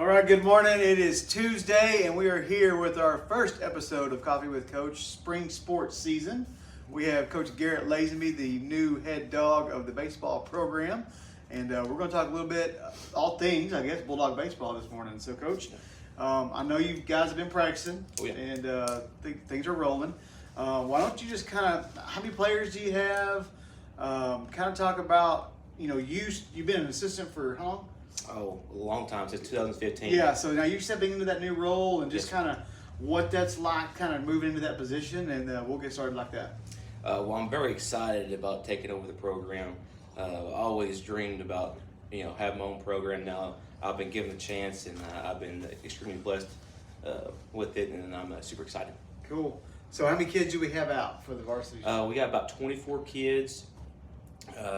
All right, good morning. It is Tuesday, and we are here with our first episode of Coffee with Coach Spring Sports Season. We have Coach Garett Lazenby, the new head dog of the baseball program, and we're going to talk a little bit, all things, I guess, Bulldog baseball this morning. So, Coach, I know you guys have been practicing, and things are rolling. Why don't you just kind of, how many players do you have? Kind of talk about, you've been an assistant for how long? Oh, a long time, since 2015. Yeah, so now you're stepping into that new role and just kind of what that's like, kind of moving into that position, and we'll get started like that. Well, I'm very excited about taking over the program. I always dreamed about, having my own program. Now I've been given a chance, and I've been extremely blessed with it, and I'm super excited. Cool. So how many kids do we have out for the varsity? We got about 24 kids,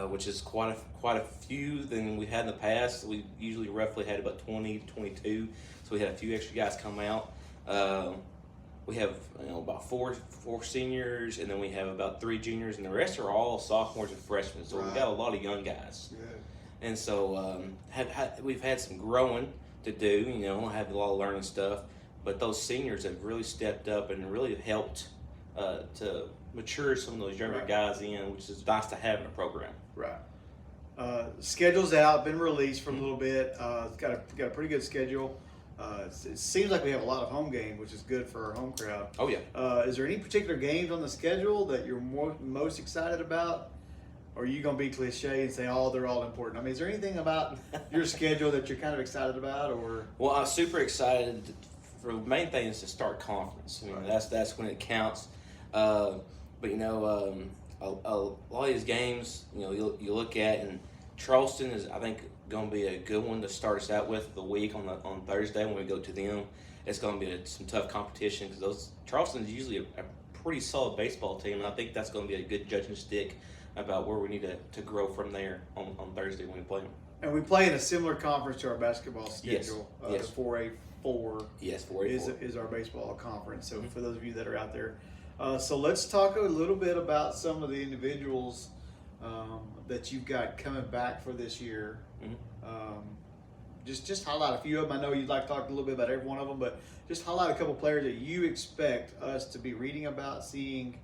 which is quite a few than we had in the past. We usually roughly had about 20, 22, so we had a few extra guys come out. We have about four seniors, and then we have about 3 juniors, and the rest are all sophomores and freshmen. So we've got a lot of young guys. Good. And so we've had some growing to do. Have a lot of learning stuff, but those seniors have really stepped up and really helped to mature some of those younger guys in, which is nice to have in a program. Right. Schedule's out, been released for a little bit. It's got a pretty good schedule. It seems like we have a lot of home games, which is good for our home crowd. Oh yeah. Is there any particular games on the schedule that you're most excited about? Or are you going to be cliche and say, oh, they're all important? I mean, is there anything about your schedule that you're kind of excited about? Or Well, I'm super excited. For the main thing is to start conference. That's when it counts. But a lot of these games, you look at, and Charleston is, I think, going to be a good one to start us out with the week on Thursday when we go to them. It's going to be some tough competition because Charleston is usually a pretty solid baseball team, and I think that's going to be a good judging stick about where we need to grow from there on Thursday when we play them. And we play in a similar conference to our basketball schedule. Yes. The 4A4 Yes, 4A4 is our baseball conference. So for those of you that are out there. So let's talk a little bit about some of the individuals that you've got coming back for this year. Just highlight a few of them. I know you'd like to talk a little bit about every one of them, but just highlight a couple players that you expect us to be reading about, seeing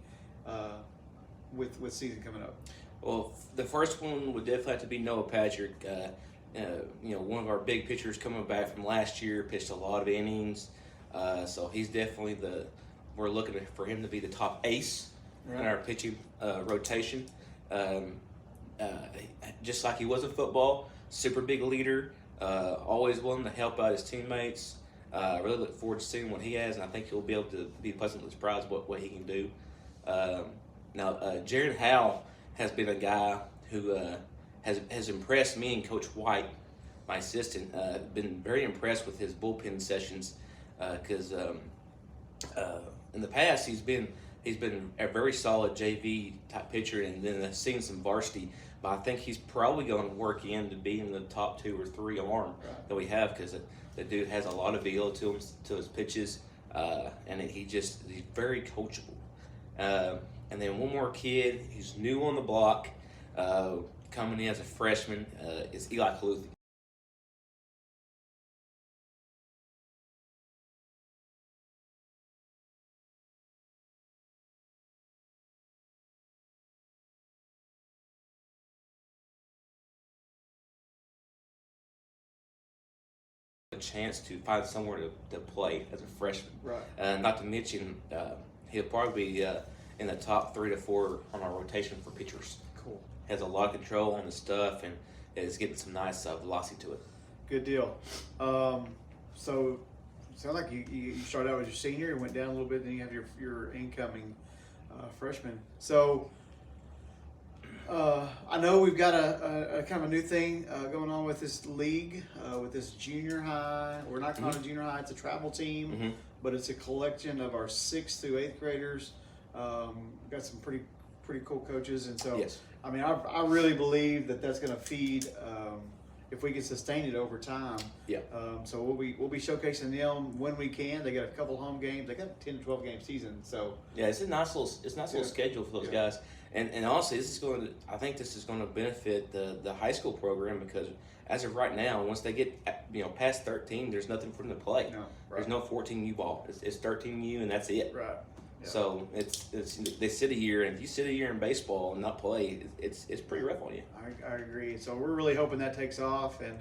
with season coming up. Well, the first one would definitely have to be Noah Patrick. One of our big pitchers coming back from last year, pitched a lot of innings. So he's definitely we're looking for him to be the top ace in our pitching rotation. Just like he was in football, super big leader, always willing to help out his teammates. I really look forward to seeing what he has, and I think he'll be able to be pleasantly surprised what he can do. Now, Jared Howell has been a guy who has impressed me and Coach White, my assistant. Been very impressed with his bullpen sessions because in the past he's been a very solid JV type pitcher, and then seen some varsity. But I think he's probably going to work in to be in the top 2 or 3 arm that we have, because the dude has a lot of feel to him, to his pitches, and he's very coachable. And then one more kid, he's new on the block, coming in as a freshman, is Eli Kaluthi. A chance to find somewhere to play as a freshman. Not to mention, he'll probably be in the top 3 to 4 on our rotation for pitchers. Cool. Has a lot of control on his stuff and is getting some nice velocity to it. Good deal. So sounds like you started out as your senior and went down a little bit, then you have your incoming freshman. So I know we've got a kind of a new thing going on with this league, with this junior high. We're not calling it junior high; it's a travel team, but it's a collection of our 6th through 8th graders. We've got some pretty cool coaches, and so I mean, I really believe that that's going to feed. If we can sustain it over time. So we'll be showcasing them when we can. They got a couple home games. They got a 10 to 12 game season. So it's a nice little schedule for those guys. And honestly, I think this is going to benefit the high school program, because as of right now, once they get past 13, there's nothing for them to play. No, right. There's no 14U ball. It's 13U, and that's it. Right. Yeah. So it's they sit a year, and if you sit a year in baseball and not play, it's pretty rough on you. I agree. So we're really hoping that takes off, and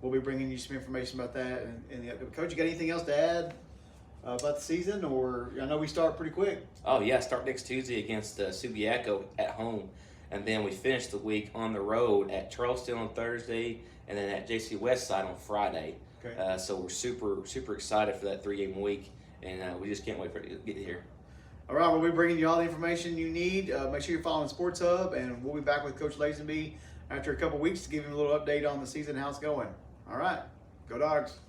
we'll be bringing you some information about that. And Coach, you got anything else to add about the season? Or I know we start pretty quick. Oh yeah, start next Tuesday against Subiaco at home, and then we finish the week on the road at Charleston on Thursday, and then at JC Westside on Friday. Okay. So we're super excited for that 3-game week, and we just can't wait for it to get here. All right, we'll be bringing you all the information you need. Make sure you're following Sports Hub, and we'll be back with Coach Lazenby after a couple weeks to give him a little update on the season, how it's going. All right, go Dogs.